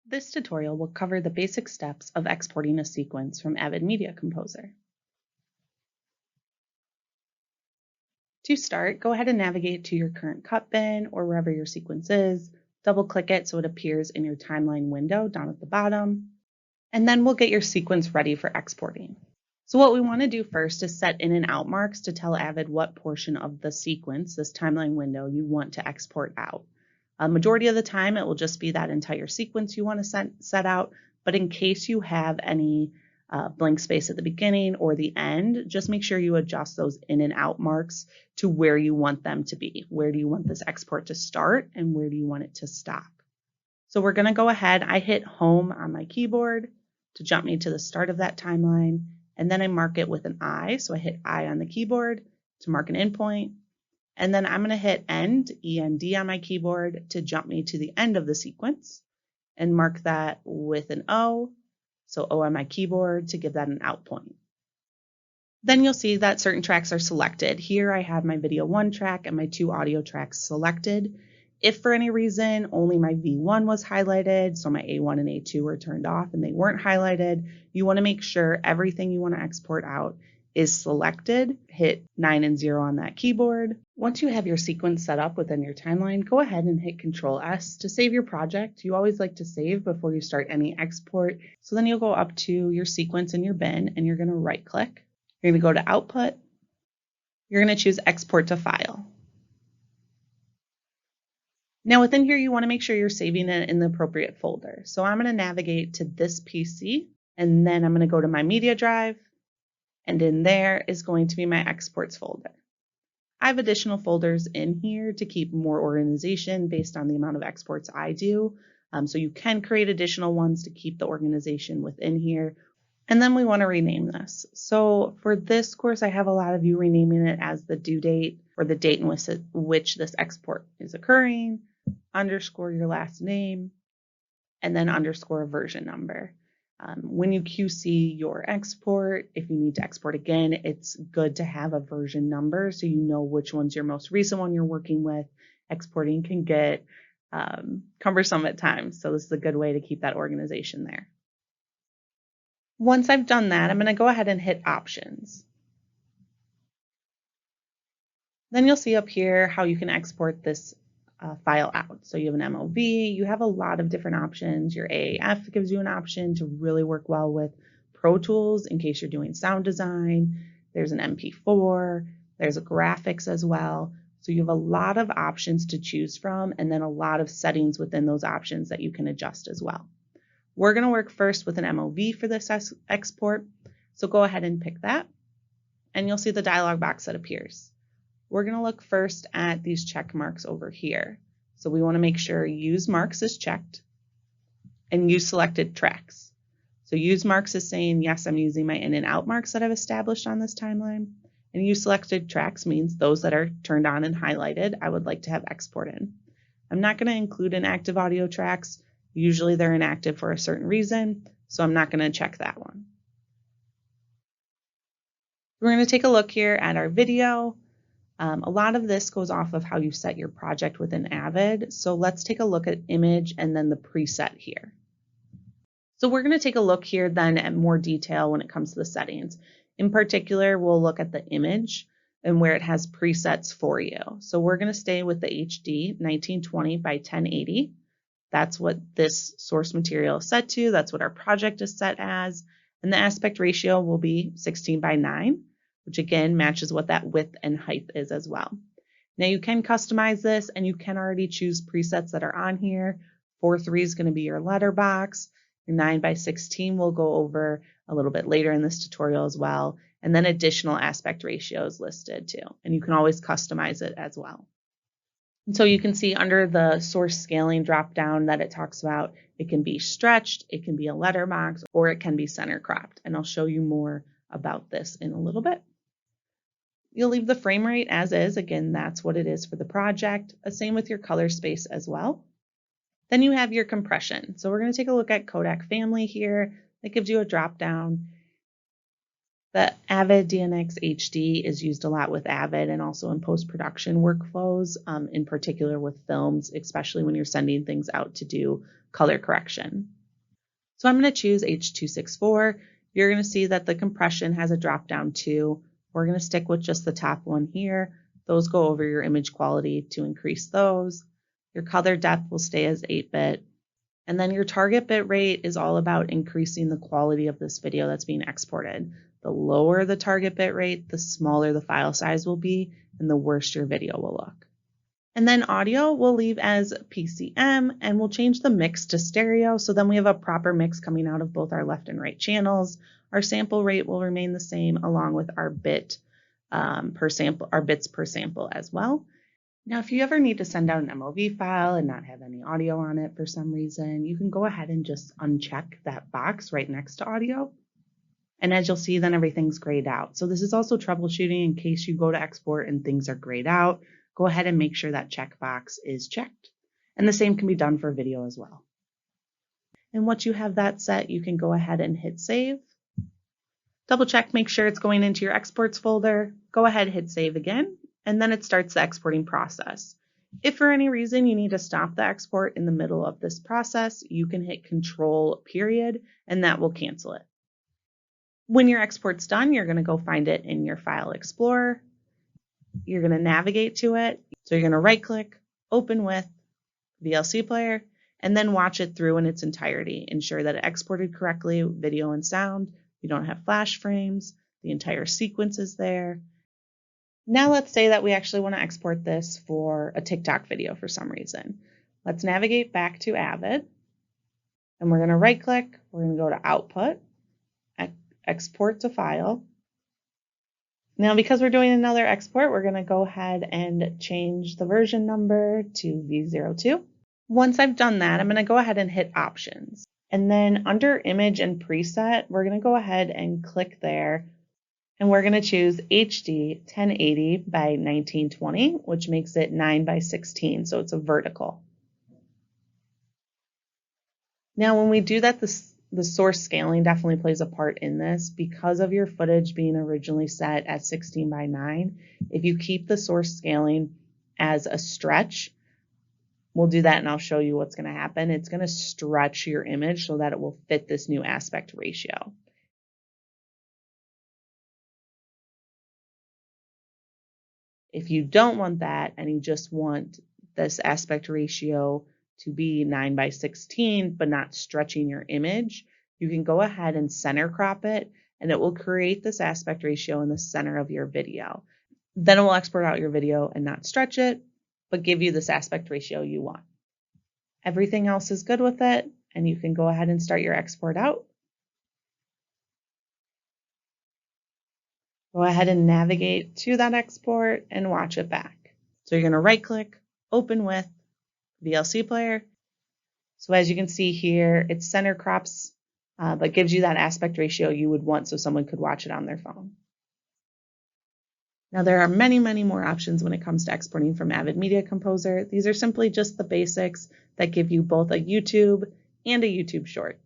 This tutorial will cover the basic steps of exporting a sequence from Avid Media Composer. To start, go ahead and navigate to your current cut bin or wherever your sequence is. Double-click it so it appears in your timeline window down at the bottom, and then we'll get your sequence ready for exporting. So what we want to do first is set in and out marks to tell Avid what portion of the sequence, this timeline window, you want to export out. A majority of the time, it will just be that entire sequence you want to set out, but in case you have any blank space at the beginning or the end, just make sure you adjust those in and out marks to where you want them to be. Where do you want this export to start and where do you want it to stop? So we're going to go ahead. I hit home on my keyboard to jump me to the start of that timeline, and then I mark it with an I. So I hit I on the keyboard to mark an endpoint. And then I'm going to hit end, END on my keyboard to jump me to the end of the sequence and mark that with an O, so O on my keyboard to give that an out point. Then you'll see that certain tracks are selected. Here I have my video 1 track and my 2 audio tracks selected. If for any reason only my V1 was highlighted, so my A1 and A2 were turned off and they weren't highlighted, you want to make sure everything you want to export out is selected. Hit 9 and 0 on that keyboard. Once you have your sequence set up within your timeline, go ahead and hit Control S to save your project. You always like to save before you start any export. So then you'll go up to your sequence in your bin and you're going to right click. You're going to go to Output. You're going to choose Export to File. Now within here, you want to make sure you're saving it in the appropriate folder. So I'm going to navigate to this PC and then I'm going to go to my media drive. And in there is going to be my exports folder. I have additional folders in here to keep more organization based on the amount of exports I do. So you can create additional ones to keep the organization within here. And then we want to rename this. So for this course, I have a lot of you renaming it as the due date or the date in which this export is occurring, underscore your last name, and then underscore a version number. When you QC your export, if you need to export again, it's good to have a version number so you know which one's your most recent one you're working with. Exporting can get cumbersome at times, so this is a good way to keep that organization there. Once I've done that, I'm going to go ahead and hit Options. Then you'll see up here how you can export this file out. So you have an MOV, you have a lot of different options. Your AAF gives you an option to really work well with Pro Tools in case you're doing sound design. There's an MP4, there's a graphics as well. So you have a lot of options to choose from and then a lot of settings within those options that you can adjust as well. We're going to work first with an MOV for this export. So go ahead and pick that and you'll see the dialog box that appears. We're going to look first at these check marks over here. So we want to make sure Use Marks is checked and Use Selected Tracks. So Use Marks is saying, yes, I'm using my in and out marks that I've established on this timeline. And Use Selected Tracks means those that are turned on and highlighted, I would like to have export in. I'm not going to include inactive audio tracks. Usually they're inactive for a certain reason, so I'm not going to check that one. We're going to take a look here at our video. A lot of this goes off of how you set your project within Avid. So let's take a look at image and then the preset here. So we're going to take a look here then at more detail when it comes to the settings. In particular, we'll look at the image and where it has presets for you. So we're going to stay with the HD 1920 by 1080. That's what this source material is set to. That's what our project is set as. And the aspect ratio will be 16 by 9. Which again matches what that width and height is as well. Now you can customize this and you can already choose presets that are on here. 4:3 is going to be your letterbox. Your 9 by 16 we'll go over a little bit later in this tutorial as well. And then additional aspect ratios listed too. And you can always customize it as well. And so you can see under the source scaling drop down that it talks about, it can be stretched, it can be a letterbox, or it can be center cropped. And I'll show you more about this in a little bit. You'll leave the frame rate as is. Again, that's what it is for the project. Same with your color space as well. Then you have your compression. So we're going to take a look at codec family here. That gives you a drop down. The Avid DNX HD is used a lot with Avid and also in post-production workflows, in particular with films, especially when you're sending things out to do color correction. So I'm going to choose H.264. You're going to see that the compression has a drop down too. We're going to stick with just the top one here. Those go over your image quality to increase those. Your color depth will stay as 8-bit. And then your target bit rate is all about increasing the quality of this video that's being exported. The lower the target bit rate, the smaller the file size will be, and the worse your video will look. And then audio we'll leave as PCM, and we'll change the mix to stereo, so then we have a proper mix coming out of both our left and right channels. Our sample rate will remain the same, along with our bits per sample as well. Now, if you ever need to send out an MOV file and not have any audio on it for some reason, you can go ahead and just uncheck that box right next to audio. And as you'll see, then everything's grayed out. So this is also troubleshooting in case you go to export and things are grayed out. Go ahead and make sure that checkbox is checked. And the same can be done for video as well. And once you have that set, you can go ahead and hit save. Double check, make sure it's going into your exports folder. Go ahead, hit save again, and then it starts the exporting process. If for any reason you need to stop the export in the middle of this process, you can hit Control period, and that will cancel it. When your export's done, you're going to go find it in your File Explorer. You're going to navigate to it. So you're going to right-click, Open with VLC Player, and then watch it through in its entirety. Ensure that it exported correctly, video and sound. You don't have flash frames. The entire sequence is there. Now let's say that we actually want to export this for a TikTok video for some reason. Let's navigate back to Avid, and we're going to right-click. We're going to go to Output, Export to File. Now, because we're doing another export, we're going to go ahead and change the version number to V02. Once I've done that, I'm going to go ahead and hit Options. And then under Image and Preset, we're going to go ahead and click there. And we're going to choose HD 1080 by 1920, which makes it 9 by 16, so it's a vertical. Now, when we do that, the source scaling definitely plays a part in this because of your footage being originally set at 16 by 9. If you keep the source scaling as a stretch, we'll do that and I'll show you what's going to happen. It's going to stretch your image so that it will fit this new aspect ratio. If you don't want that and you just want this aspect ratio to be 9 by 16, but not stretching your image, you can go ahead and center crop it, and it will create this aspect ratio in the center of your video. Then it will export out your video and not stretch it, but give you this aspect ratio you want. Everything else is good with it, and you can go ahead and start your export out. Go ahead and navigate to that export and watch it back. So you're going to right-click, Open with VLC Player. So as you can see here, it center crops, but gives you that aspect ratio you would want so someone could watch it on their phone. Now there are many, many more options when it comes to exporting from Avid Media Composer. These are simply just the basics that give you both a YouTube and a YouTube short.